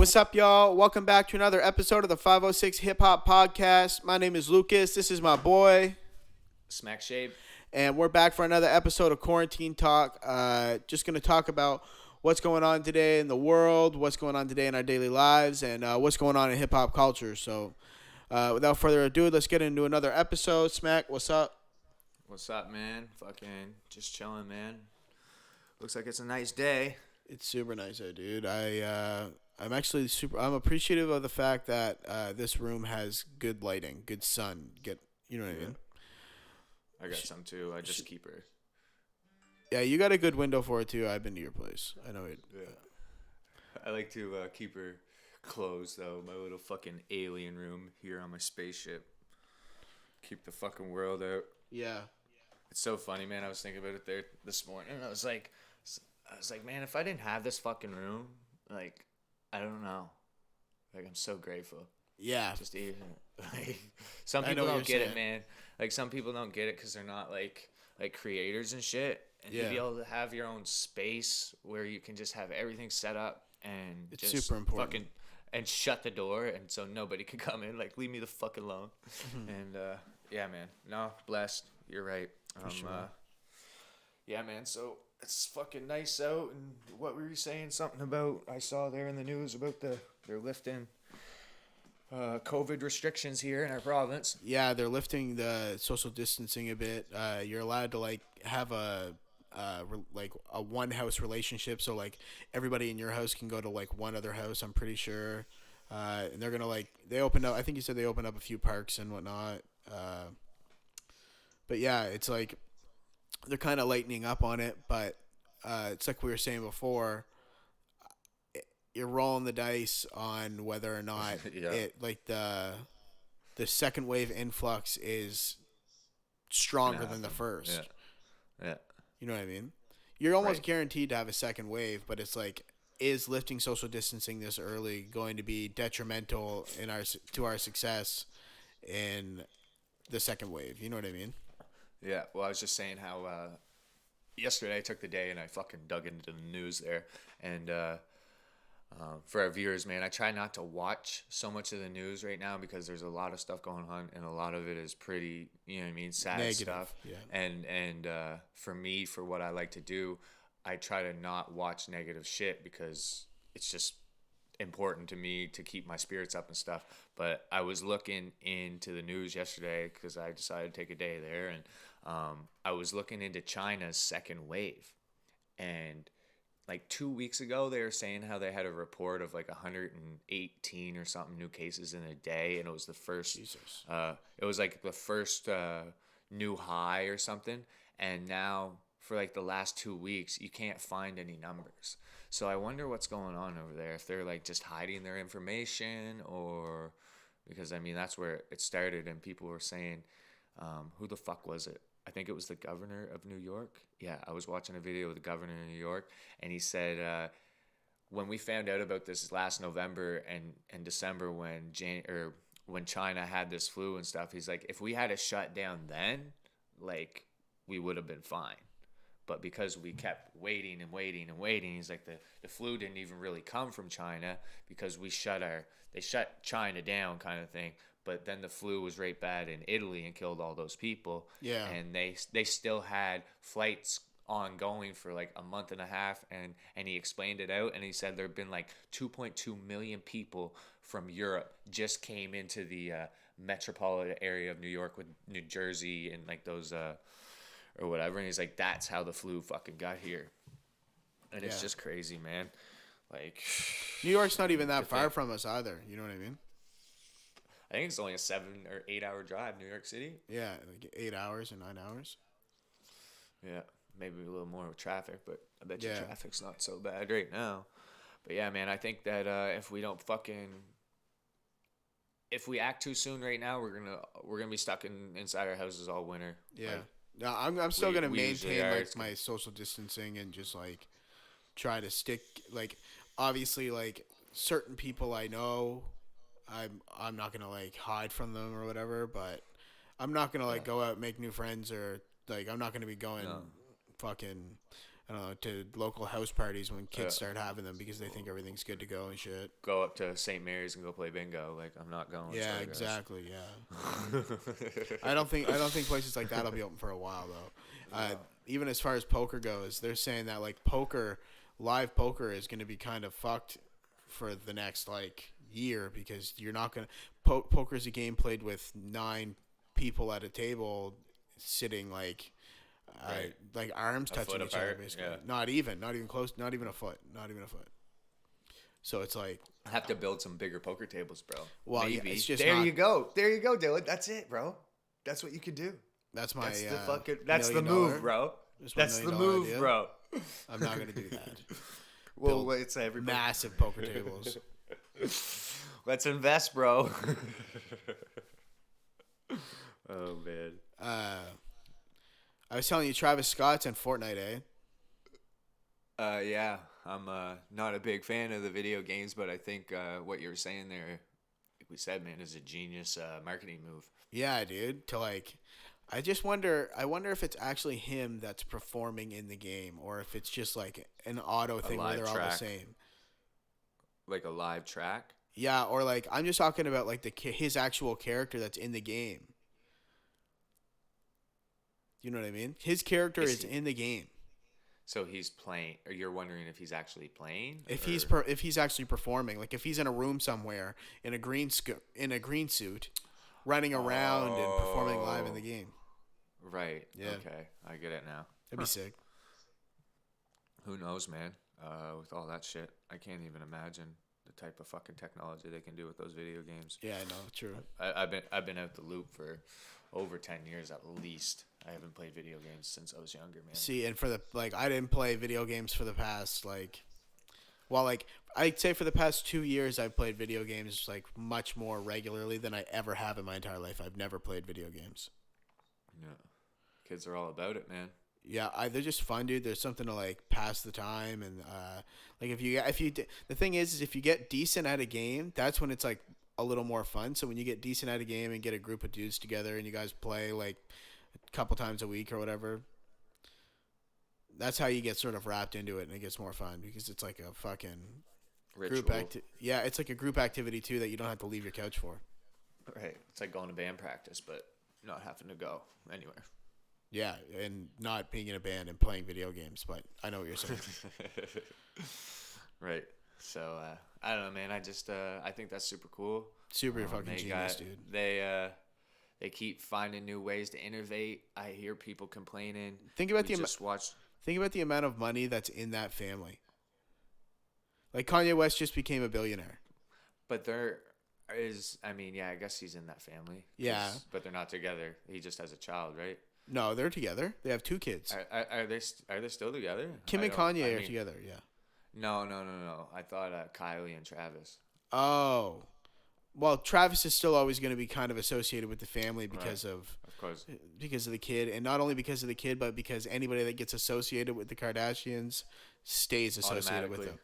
What's up, y'all? Welcome back to another episode of the 506 Hip Hop Podcast. My name is Lucas. This is my boy. Smack shape. And we're back for another episode of Quarantine Talk. Just going to talk about what's going on today in the world, what's going on today in our daily lives, and what's going on in hip hop culture. So without further ado, let's get into another episode. Smak, what's up? What's up, man? Fucking just chilling, man. Looks like it's a nice day. It's super nice out, dude. I'm actually I'm appreciative of the fact that this room has good lighting, good sun. You know what I mean? I got some too. I just keep her. Yeah, you got a good window for it too. I've been to your place. I know it. Yeah. I like to keep her closed though. My little fucking alien room here on my spaceship. Keep the fucking world out. Yeah. It's so funny, man. I was thinking about it there this morning. I was like, man, if I didn't have this fucking room, like, I don't know. Like, I'm so grateful. Yeah. Just even, like, some people don't get it, man. Like, some people don't get it because they're not, like creators and shit. And to be able to have your own space where you can just have everything set up and it's just super important. fucking, and shut the door and so nobody can come in. Like, leave me the fuck alone. And, yeah, man. No, blessed. You're right. Sure. Yeah, man. So it's fucking nice out. And what were you saying? Something about I saw there in the news about they're lifting COVID restrictions here in our province. Yeah, they're lifting the social distancing a bit. You're allowed to like have a one house relationship, so like everybody in your house can go to like one other house. I'm pretty sure, and they're gonna they opened up. I think you said they opened up a few parks and whatnot. But yeah, it's like they're kind of lightening up on it, but it's like we were saying before. You're rolling the dice on whether or not it like the second wave influx is stronger than the first. Yeah. You know what I mean? You're almost guaranteed to have a second wave, but it's like, is lifting social distancing this early going to be detrimental to our success in the second wave? You know what I mean? Yeah. Well, I was just saying how yesterday I took the day and I fucking dug into the news there, and for our viewers, man, I try not to watch so much of the news right now because there's a lot of stuff going on, and a lot of it is pretty, you know what I mean, sad negative stuff. Yeah. And for me, for what I like to do, I try to not watch negative shit because it's just important to me to keep my spirits up and stuff. But I was looking into the news yesterday because I decided to take a day there, and I was looking into China's second wave, and like 2 weeks ago, they were saying how they had a report of like 118 or something new cases in a day, and it was the first. Jesus. It was like the first new high or something, and now for like the last 2 weeks, you can't find any numbers. So I wonder what's going on over there. If they're like just hiding their information, or because I mean that's where it started, and people were saying, who the fuck was it? I think it was the governor of New York. Yeah, I was watching a video of the governor of New York, and he said when we found out about this last November and December when China had this flu and stuff, he's like, if we had to shut down then, like, we would have been fine. But because we kept waiting and waiting and waiting, he's like, the flu didn't even really come from China because they shut China down kind of thing. But then the flu was right bad in Italy and killed all those people. Yeah. And they still had flights ongoing for like a month and a half, and he explained it out, and he said there have been like 2.2 million people from Europe just came into the metropolitan area of New York with New Jersey and like those or whatever, and he's like, that's how the flu fucking got here. And it's just crazy, man. Like, New York's not even that far from us either. You know what I mean? I think it's only a 7 or 8 hour drive, New York City. Yeah, like 8 hours or 9 hours. Yeah, maybe a little more with traffic, but I bet you traffic's not so bad right now. But yeah, man, I think that if we act too soon right now, we're gonna be stuck inside our houses all winter. Yeah. Like, no, I'm still gonna maintain are. like my social distancing and just like try to stick like obviously like certain people I know. I'm not gonna like hide from them or whatever, but I'm not gonna like go out and make new friends or like I'm not gonna be going fucking I don't know, to local house parties when kids start having them because they think everything's good to go and shit. Go up to St. Mary's and go play bingo. Like, I'm not going. Yeah, sorry, exactly. Yeah. I don't think places like that'll be open for a while though. Even as far as poker goes, they're saying that like live poker is going to be kind of fucked for the next like year because you're not going to poker is a game played with 9 people at a table sitting Right. like arms A touching foot each other apart, basically. yeah. Not even close, not even a foot. So it's like I have to build some bigger poker tables, bro. well, Maybe. yeah, it's just there not, you go. There you go, Dylan. That's it, bro. That's what you can do. that's my That's the fucking. That's the $1 million move, bro. just my That's the $1 move, million idea. bro. I'm not gonna do that. Well, Build it's everybody. massive poker tables. Let's invest, bro. Oh man. I was telling you, Travis Scott's in Fortnite, eh? Yeah, I'm not a big fan of the video games, but I think what you were saying there, like we said, man, is a genius marketing move. Yeah, dude. I just wonder. I wonder if it's actually him that's performing in the game, or if it's just like an auto thing where live they're all the track. same. Like a live track. Yeah, or like I'm just talking about like his actual character that's in the game. You know what I mean? His character is in the game. So he's playing, or you're wondering if he's actually playing? If or? he's actually performing, like if he's in a room somewhere in a green suit, running around and performing live in the game. Right. Yeah. Okay, I get it now. That'd be sick. Who knows, man? With all that shit, I can't even imagine the type of fucking technology they can do with those video games. Yeah, I know. True. I've been out the loop for over 10 years at least. I haven't played video games since I was younger, man. See, and for the I didn't play video games for the past I'd say for the past 2 years I've played video games like much more regularly than I ever have in my entire life. I've never played video games. Yeah. Kids are all about it, man. Yeah, they're just fun, dude. There's something to like pass the time, and like the thing is if you get decent at a game, that's when it's like a little more fun. So when you get decent at a game and get a group of dudes together and you guys play like a couple times a week or whatever, that's how you get sort of wrapped into it, and it gets more fun because it's like a fucking Ritual. Yeah, it's like a group activity too that you don't have to leave your couch for. Right. It's like going to band practice, but not having to go anywhere. Yeah, and not being in a band and playing video games, but I know what you're saying. Right. So I don't know, man. I just I think that's super cool. Super fucking genius, dude. They keep finding new ways to innovate. I hear people complaining. Think about the amount of money that's in that family. Like Kanye West just became a billionaire. But there is, I mean, yeah, I guess he's in that family. Yeah. But they're not together. He just has a child, right? No, they're together. They have 2 kids. Are they still together? Kim and Kanye are together, yeah. No. I thought Kylie and Travis. Oh. Well, Travis is still always going to be kind of associated with the family because of course, because of the kid, and not only because of the kid, but because anybody that gets associated with the Kardashians stays associated with them.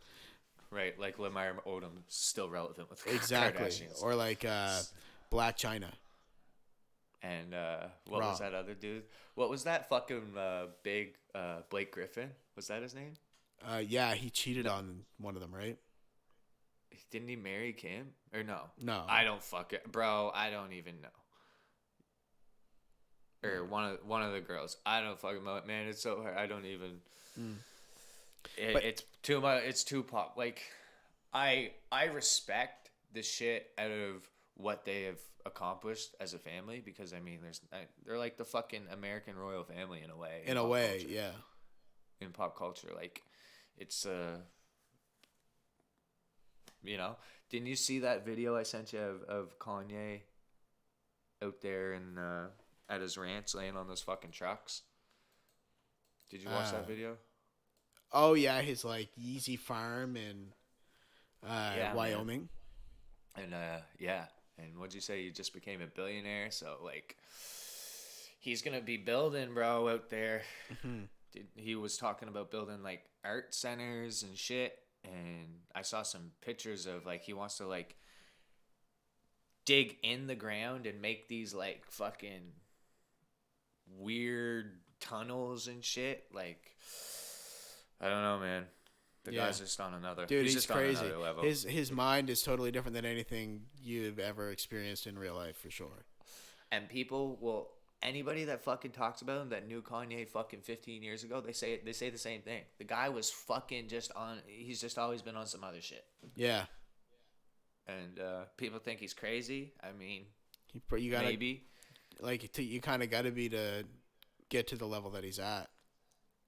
Right, like Lamar Odom still relevant with exactly, Kardashians. Or like Black China. And what was that other dude? What was that fucking big Blake Griffin? Was that his name? Yeah, he cheated on one of them, right? Didn't he marry Kim? Or no? No. I don't bro. I don't even know. Or one of the girls. I don't fucking know. Man, it's so hard. I don't even. It's too much. It's too pop. Like, I respect the shit out of what they have accomplished as a family because I mean, they're like the fucking American royal family in a way. In a way, yeah. In pop culture, like, it's you know, didn't you see that video I sent you of Kanye out there and at his ranch laying on those fucking trucks? Did you watch that video? Oh yeah, his like Yeezy farm in Wyoming. Man. And yeah, and what'd you say? He just became a billionaire, so like he's gonna be building, bro, out there. Mm-hmm. He was talking about building like art centers and shit. And I saw some pictures of like he wants to like dig in the ground and make these like fucking weird tunnels and shit. Like I don't know, man. The Yeah. guy's just on another. Dude, He's he's just on crazy. another level. His mind is totally different than anything you've ever experienced in real life, for sure. And people will anybody that fucking talks about him that knew Kanye fucking 15 years ago, they say the same thing. The guy was fucking just on. He's just always been on some other shit. Yeah. And people think he's crazy. I mean, You gotta maybe. you kind of gotta be to get to the level that he's at.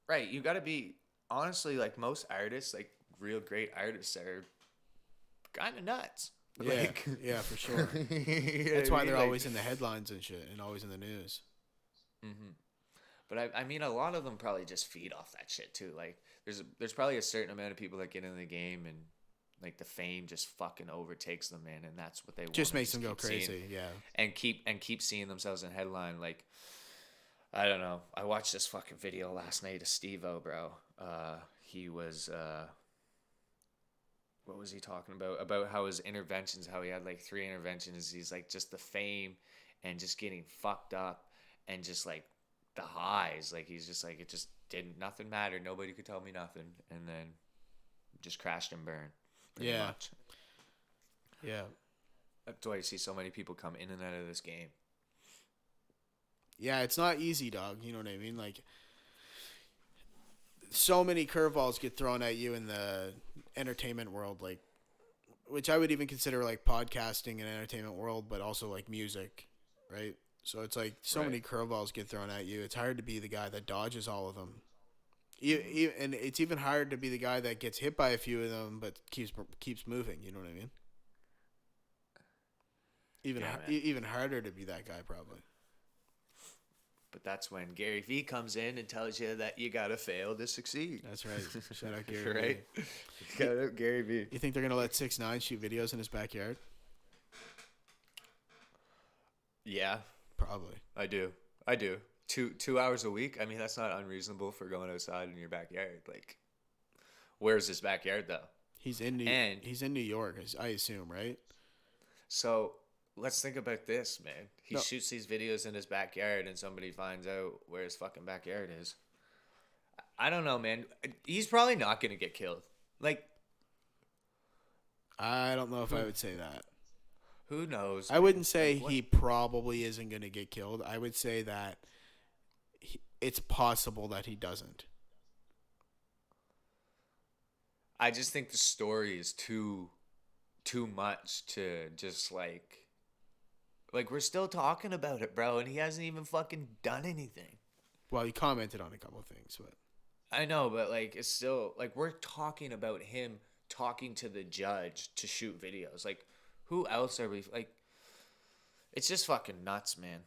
Right. You got to be honestly like most artists, like real great artists, are kind of nuts. Yeah, Like, yeah, for sure. you know That's what why I mean? they're Like, always in the headlines and shit, and always in the news. hmm But I mean, a lot of them probably just feed off that shit too. Like, there's probably a certain amount of people that get in the game and like the fame just fucking overtakes them, man, and that's what they want. Just makes them go keep seeing, crazy. Yeah. and keep seeing themselves in headline. Like, I don't know. I watched this fucking video last night of Steve-O, bro. He was what was he talking about? About how his interventions, how he had like 3 interventions. He's like just the fame and just getting fucked up and just like the highs. Like he's just like it just didn't nothing mattered. Nobody could tell me nothing, and then just crashed and burned. Pretty Yeah. much. Yeah. That's why you see so many people come in and out of this game. Yeah, it's not easy, dog. You know what I mean? Like, so many curveballs get thrown at you in the entertainment world, like, which I would even consider like podcasting and entertainment world, but also like music, right? So it's like so Right. many curveballs get thrown at you. It's hard to be the guy that dodges all of them. And it's even hard to be the guy that gets hit by a few of them, but keeps moving. You know what I mean? Even harder to be that guy, probably. But that's when Gary Vee comes in and tells you that you gotta fail to succeed. That's right. Shout out Gary Right? Vee. Shout out Gary Vee. You think they're gonna let 6ix9ine shoot videos in his backyard? Yeah, Probably. I do. 2 hours a week. I mean, that's not unreasonable for going outside in your backyard. Like, where's his backyard though? He's in New York, I assume, right? So let's think about this, man. He No. shoots these videos in his backyard, and somebody finds out where his fucking backyard is. I don't know, man. He's probably not gonna get killed. Like, I don't know if I would say that. who knows? I wouldn't say Like, what- he probably isn't going to get killed. I would say that it's possible that he doesn't. I just think the story is too much to just like we're still talking about it, bro, and he hasn't even fucking done anything. Well, he commented on a couple of things, but I know, but like it's still like we're talking about him talking to the judge to shoot videos. Like, who else are we like? It's just fucking nuts, man.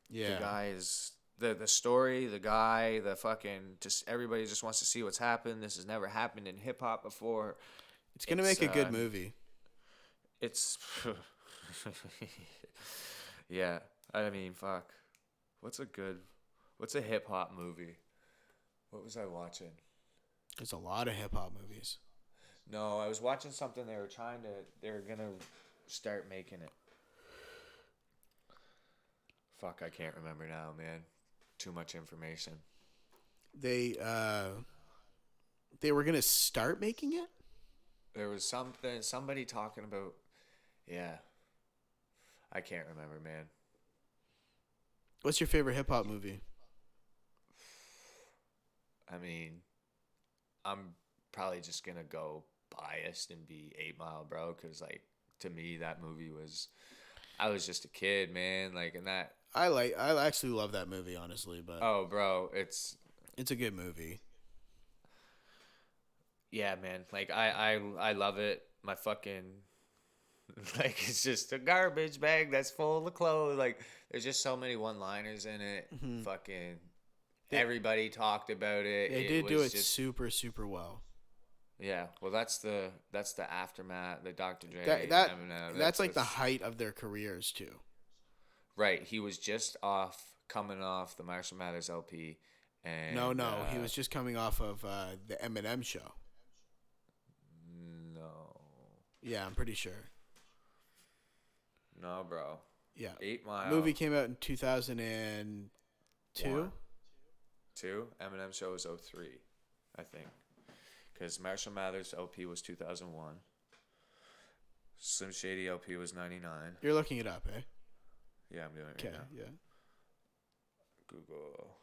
yeah. The guy is the story, the guy, the fucking just everybody just wants to see what's happened. This has never happened in hip hop before. It's going to make a good movie. It's yeah. I mean, fuck. What's a hip hop movie? What was I watching? There's a lot of hip hop movies. No, I was watching something. They were gonna start making it. Fuck, I can't remember now, man. Too much information. They were going to start making it? There was somebody talking about, yeah. I can't remember, man. What's your favorite hip hop movie? I mean, I'm probably just gonna go biased and be 8 Mile, bro, because like to me that movie was, I was just a kid, man. Like, and that. I actually love that movie, honestly, but Oh, bro, it's a good movie. yeah, man. Like I love it. My fucking like it's just a garbage bag that's full of clothes. Like there's just so many one-liners in it. Mhm. Fucking everybody talked about it. They It did do was it just, super, super well. yeah. Well, that's the aftermath. The Dr. Dre. Eminem, That's like the height of their careers too. right. He was just coming off the Marshall Mathers LP, and No, he was just coming off of the Eminem show. no, Yeah, I'm pretty sure. no, bro. Yeah. 8 Mile. Movie came out in 2002. One. 2. Eminem show was 03. I think, because Marshall Mathers LP was 2001. Slim Shady LP was 99. You're looking it up, eh? Yeah, I'm doing it Okay, right now. yeah. Google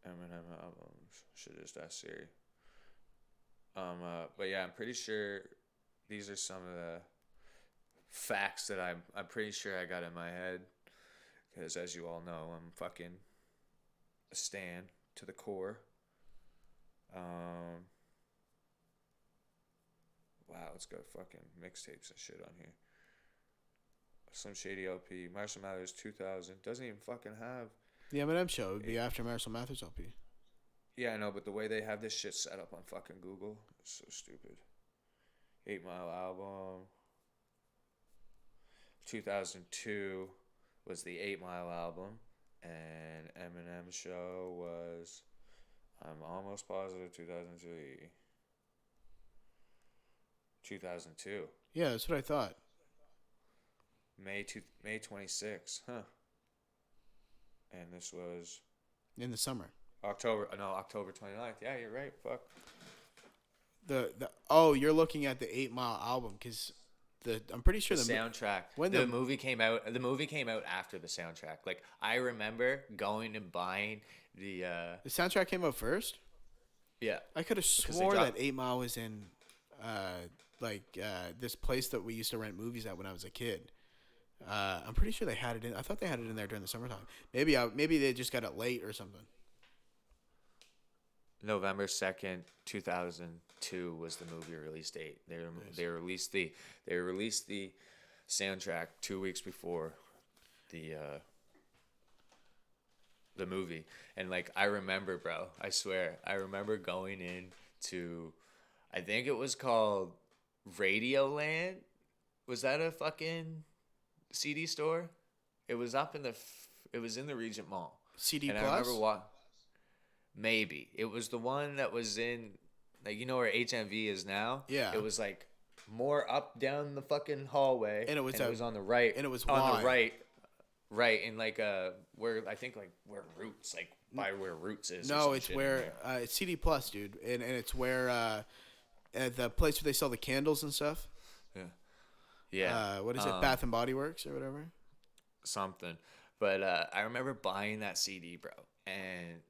Eminem albums. Should just ask Siri. But yeah, I'm pretty sure these are some of the facts that I'm pretty sure I got in my head, because as you all know, I'm fucking a stan to the core. Wow, it's got fucking mixtapes and shit on here. Slim Shady LP, Marshall Mathers 2000 doesn't even fucking have. The Eminem show would be after Marshall Mathers LP. Yeah, I know, but the way they have this shit set up on fucking Google is so stupid. 8 Mile album. 2002 was the 8 Mile album, and Eminem show was, I'm almost positive, 2003. 2002. Yeah, that's what I thought. May 26, huh? And this was In the summer. October 29th. Yeah, you're right. Fuck. You're looking at the 8 Mile album, because I'm pretty sure the soundtrack. When the movie came out after the soundtrack. Like, I remember going and buying the soundtrack came out first. Yeah, I could have swore that 8 Mile was in this place that we used to rent movies at when I was a kid. I'm pretty sure they had it in. I thought they had it in there during the summertime. Maybe they just got it late or something. November 2nd, 2002 was the movie release date. They released the soundtrack 2 weeks before the movie. And like, I remember, bro, I swear, I remember going in to, I think it was called Radioland. Was that a fucking CD store? It was it was in the Regent Mall. CD and Plus? I remember maybe. It was the one that was in, like, you know where HMV is now? Yeah. It was like more up down the fucking hallway. And it was on the right. And it was on the right. Right, in like where Roots, like by where Roots is. No, it's where it's CD Plus, dude. And it's where at the place where they sell the candles and stuff. Yeah. Yeah. What is it? Bath and Body Works or whatever? Something. But I remember buying that CD, bro. And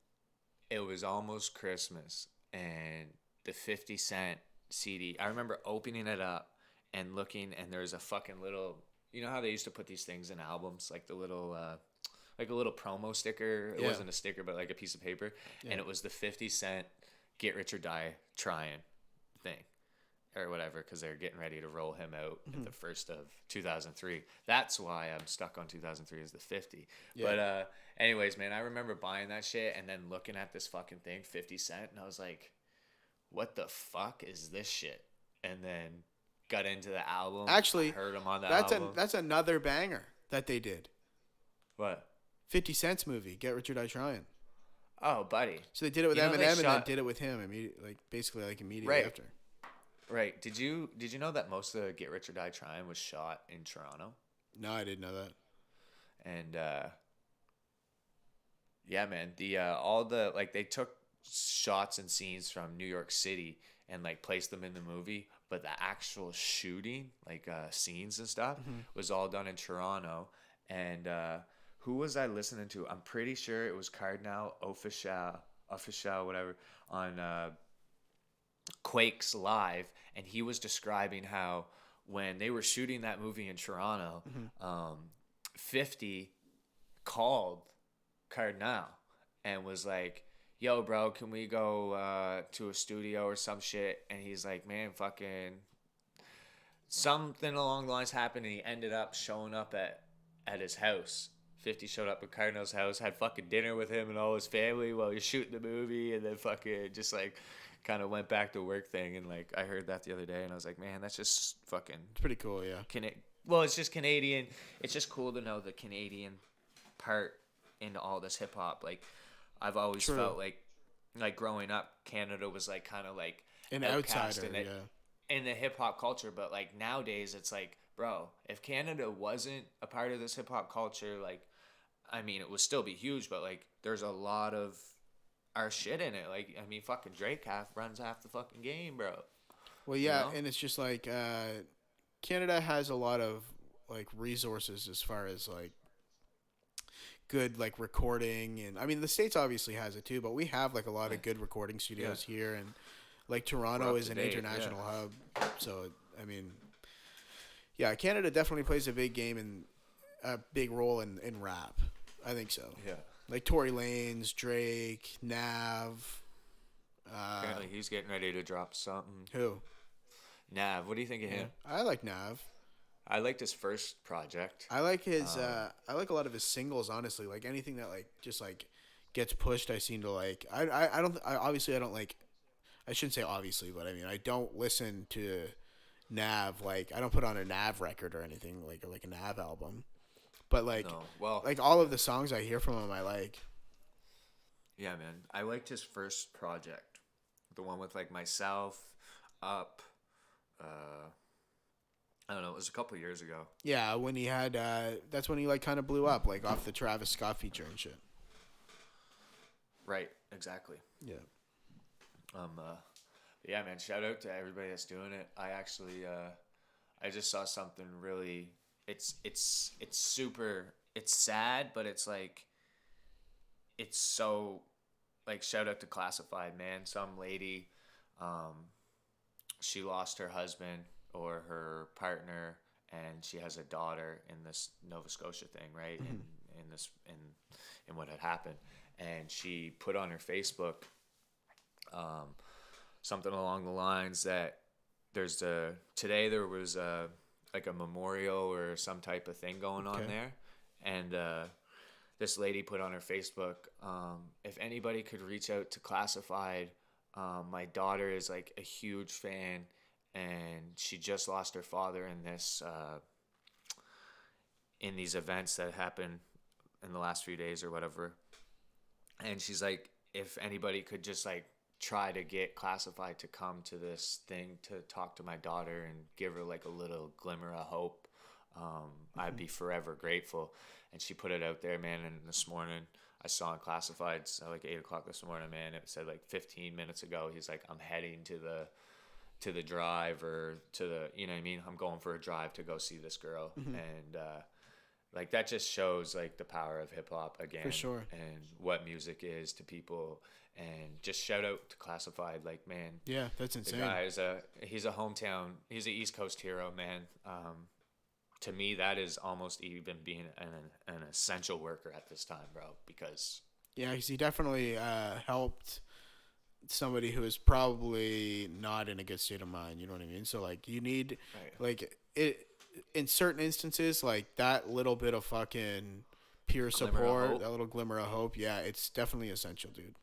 it was almost Christmas, and the 50 Cent CD, I remember opening it up and looking, and there's a fucking little, you know how they used to put these things in albums, like the little, like a little promo sticker. It wasn't a sticker, but like a piece of paper. Yeah. And it was the 50 Cent Get Rich or Die Trying thing, or whatever, because they're getting ready to roll him out in the first of 2003. That's why I'm stuck on 2003 as the 50. Yeah. But anyways, man, I remember buying that shit and then looking at this fucking thing, 50 Cent, and I was like, what the fuck is this shit? And then got into the album. Actually, heard him on the album. That's another banger that they did. What? 50 Cent's movie, Get Rich or Die Trying. Oh, buddy. So they did it with Eminem and then did it with him immediately after. Right. Did you know that most of the Get Rich or Die Trying was shot in Toronto? No, I didn't know that. And yeah, man, all the, like, they took shots and scenes from New York City and like placed them in the movie, but the actual shooting, like scenes and stuff, was all done in Toronto. And who was I listening to? I'm pretty sure it was Cardinal Official, whatever, on Quake's Live, and he was describing how when they were shooting that movie in Toronto, 50 called Cardinal and was like, yo, bro, can we go to a studio or some shit? And he's like, man, fucking something along the lines happened, and he ended up showing up at his house. 50 showed up at Cardinal's house, had fucking dinner with him and all his family while he was shooting the movie, and then fucking just like kind of went back to work thing. And like, I heard that the other day, and I was like, man, that's just fucking... It's pretty cool, yeah. Well, it's just Canadian. It's just cool to know the Canadian part into all this hip hop. Like, I've always felt like growing up, Canada was like kind of like an outsider in the hip hop culture. But like nowadays, it's like, bro, if Canada wasn't a part of this hip hop culture, like, I mean, it would still be huge, but like, there's a lot of our shit in it. Like, I mean, fucking Drake runs half the fucking game, bro. Well, You yeah, know? and it's just like Canada has a lot of like resources as far as like good like recording, and I mean the states obviously has it too, but we have like a lot of Like, good recording yeah, studios here, and like we're Toronto up is to an date. Yeah. international hub, so I mean, yeah, Canada definitely plays a big game and a big role in rap. I think so. Yeah. Like Tory Lanez, Drake, Nav. Uh, Apparently, he's getting ready to drop something. who? Nav, what do you think of Yeah, him? I like Nav. I liked his first project. I like his. Um, I like a lot of his singles. Honestly, like anything that like just like gets pushed, I seem to like. I don't. Obviously I don't like. I shouldn't say obviously, but I mean I don't listen to Nav. Like I don't put on a Nav record or anything like a Nav album. But no, well, like all yeah, of the songs I hear from him, I like. yeah, man. I liked his first project, the one with like myself, up. Uh, I don't know. It was a couple years ago. Yeah, when he had. That's when he like kind of blew up, like off the Travis Scott feature and shit. Right. Exactly. Yeah. Yeah, man. Shout out to everybody that's doing it. I actually, I just saw something really. It's super. It's sad, but it's like. It's so, like, shout out to Classified, man. Some lady, um, she lost her husband or her partner, and she has a daughter in this Nova Scotia thing, right? In this in what had happened, and she put on her Facebook, um, something along the lines that today there was a like a memorial or some type of thing going on Okay. there, and this lady put on her Facebook, if anybody could reach out to Classified, my daughter is like a huge fan, and she just lost her father in this in these events that happened in the last few days or whatever. And she's like, if anybody could just like try to get Classified to come to this thing to talk to my daughter and give her like a little glimmer of hope, I'd be forever grateful. And she put it out there, man. And this morning I saw in Classified, so like 8 o'clock this morning, man. It said like 15 minutes ago. He's like, I'm heading to the drive or to the, you know what I mean? I'm going for a drive to go see this girl. And like that just shows like the power of hip hop For again sure. and what music is to people. And just shout out to Classified, like, man, Yeah, that's the insane. guy is he's a hometown, he's an East Coast hero, man. To me, that is almost even being an essential worker at this time, bro, because Yeah, 'cause he definitely helped somebody who is probably not in a good state of mind. You know what I mean? So like, you need right, like it in certain instances, like that little bit of fucking peer glimmer of support, hope. that little glimmer of hope. Yeah, it's definitely essential, dude.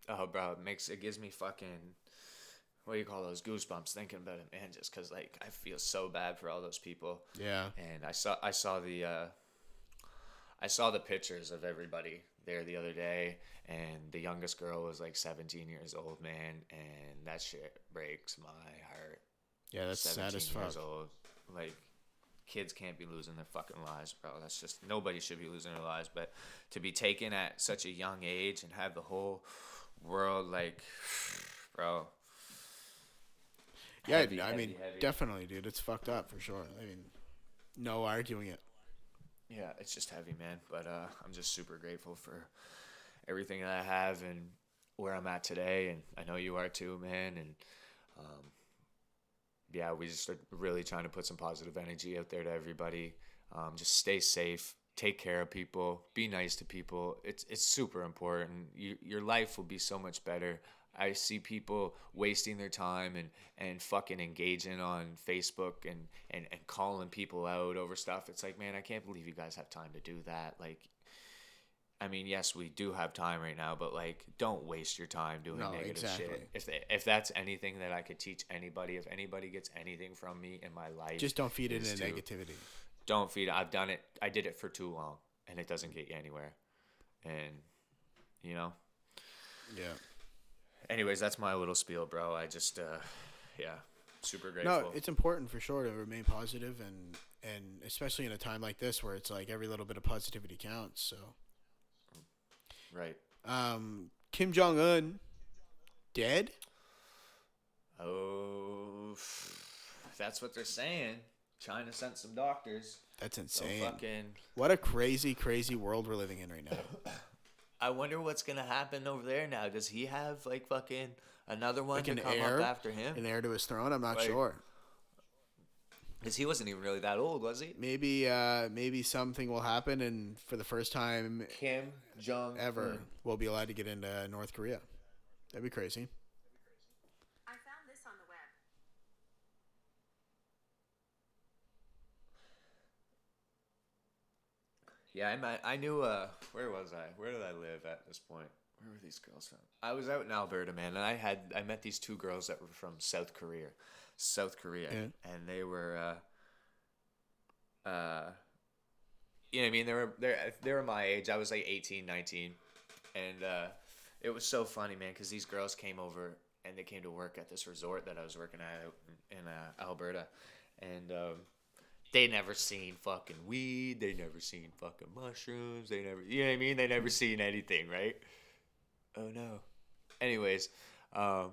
Oh, bro, it gives me fucking, what do you call those, goosebumps thinking about it, man. Just because like I feel so bad for all those people, Yeah. and I saw the pictures of everybody there the other day, and the youngest girl was like 17 years old, man, and that shit breaks my heart. Yeah, that's sad 17 as fuck. years old, like kids can't be losing their fucking lives, bro. That's just nobody should be losing their lives, but to be taken at such a young age and have the whole world like, bro, Yeah, heavy, I mean, heavy, heavy. definitely, dude. It's fucked up for sure. I mean, no arguing it. Yeah, it's just heavy, man. But I'm just super grateful for everything that I have and where I'm at today, and I know you are too, man. And um, yeah, we just are really trying to put some positive energy out there to everybody. Just stay safe, take care of people, be nice to people. It's super important. Your life will be so much better. I see people wasting their time and fucking engaging on Facebook and calling people out over stuff. It's like, man, I can't believe you guys have time to do that. Like, I mean, yes, we do have time right now, but like, don't waste your time doing No, negative exactly. shit. If that's anything that I could teach anybody, if anybody gets anything from me in my life, Just don't feed it is into to negativity. don't feed. I've done it. I did it for too long, and it doesn't get you anywhere. And you know. Yeah. Anyways, that's my little spiel, bro. I just, yeah, super No, grateful. it's important for sure to remain positive and especially in a time like this where it's like every little bit of positivity counts. So, Right. Kim Jong-un dead? Oh, that's what they're saying. China sent some doctors. That's So insane. fucking. What a crazy, crazy world we're living in right now. I wonder what's gonna happen over there now. Does he have like fucking another one Like to an come heir, up after him? an heir to his throne. I'm not Like, sure. Because he wasn't even really that old, was he? Maybe something will happen, and for the first time Kim Jong ever, we'll be allowed to get into North Korea. That'd be crazy. I found this on the web. Yeah, I knew. Where was I? Where did I live at this point? Where were these girls from? I was out in Alberta, man, and I met these two girls that were from South Korea, Yeah. and they were, you know what I mean? They were my age. I was like 18, 19, and it was so funny, man, because these girls came over and they came to work at this resort that I was working at out in Alberta, and they never seen fucking weed. They never seen fucking mushrooms. They never, you know what I mean? They never seen anything, right? Oh no. Anyways, I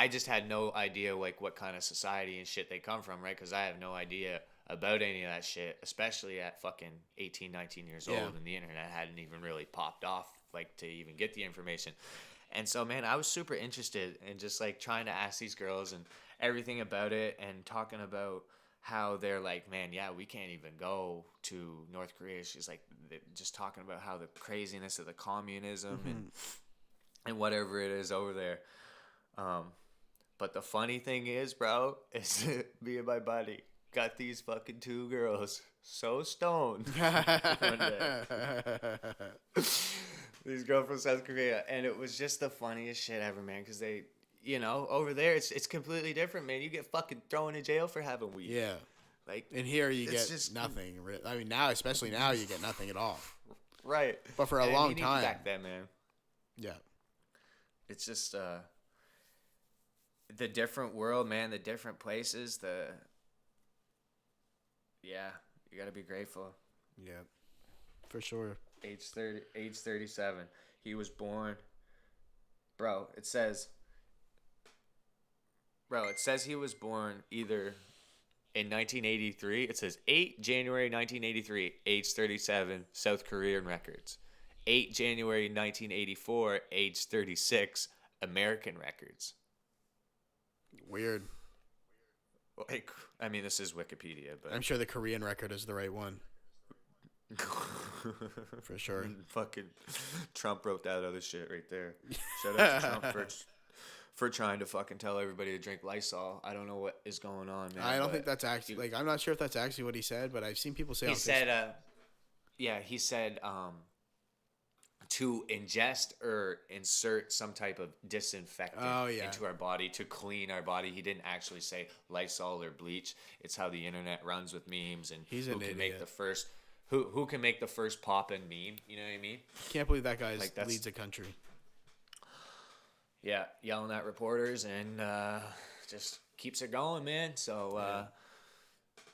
just had no idea like what kind of society and shit they come from, right? Because I have no idea about any of that shit, especially at fucking 18, 19 years old, and the internet hadn't even really popped off like to even get the information. And so, man, I was super interested in just like trying to ask these girls and everything about it, and talking about how they're like, man, yeah, we can't even go to North Korea. She's like, just talking about how the craziness of the communism and whatever it is over there. But the funny thing is, bro, is me and my buddy got these fucking two girls so stoned one day. These girls from South Korea, and it was just the funniest shit ever, man, because they, you know, over there it's completely different, man. You get fucking thrown in jail for having weed. Yeah. Like, and here you get just nothing. I mean, now, especially now, you get nothing at all. Right. But for a long time. Back then, man. Yeah. It's just the different world, man, the different places, yeah, you got to be grateful. Yeah. For sure. Age 37. He was born. Bro, it says he was born either in 1983. It says 8 January 1983, age 37, South Korean records. 8 January 1984, age 36, American records. Weird. Like, I mean, this is Wikipedia, but I'm sure the Korean record is the right one. For sure. Fucking Trump wrote that other shit right there. Shout out to Trump for trying to fucking tell everybody to drink Lysol. I don't know what is going on, man. I don't think that's actually, like, I'm not sure if that's actually what he said, but I've seen people say he said, he said to ingest or insert some type of disinfectant into our body to clean our body. He didn't actually say Lysol or bleach. It's how the internet runs with memes, and He's who an can idiot. make the first who can make the first pop-in meme. You know what I mean? Can't believe that guy Like, leads a country. Yeah, yelling at reporters and just keeps it going, man. So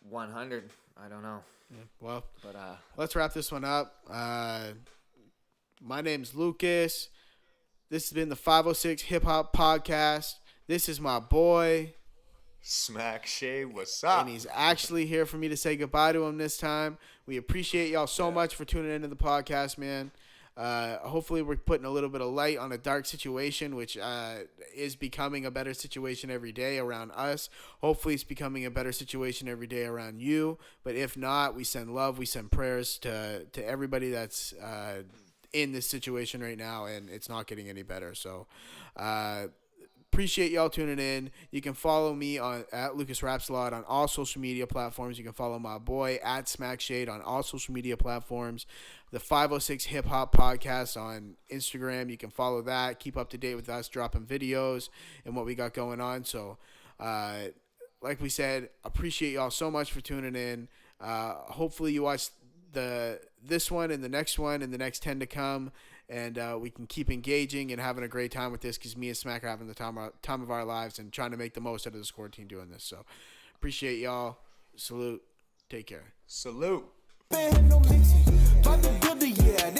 100, I don't know. Yeah. Well, But let's wrap this one up. My name's Lucas. This has been the 506 Hip Hop Podcast. This is my boy. Smak Shay, what's up? And he's actually here for me to say goodbye to him this time. We appreciate y'all so much for tuning into the podcast, man. Hopefully we're putting a little bit of light on a dark situation, which is becoming a better situation every day around us. Hopefully it's becoming a better situation every day around you. But if not, we send love, we send prayers to everybody that's in this situation right now, and it's not getting any better. So appreciate y'all tuning in. You can follow me at Lucas Rapsalot on all social media platforms. You can follow my boy at Smack Shade on all social media platforms. The 506 Hip Hop Podcast on Instagram. You can follow that. Keep up to date with us dropping videos and what we got going on. So, like we said, appreciate y'all so much for tuning in. Hopefully you watch this one and the next one and the next 10 to come. And we can keep engaging and having a great time with this, because me and Smack are having the time of our lives and trying to make the most out of this quarantine doing this. So appreciate y'all. Salute. Take care. Salute.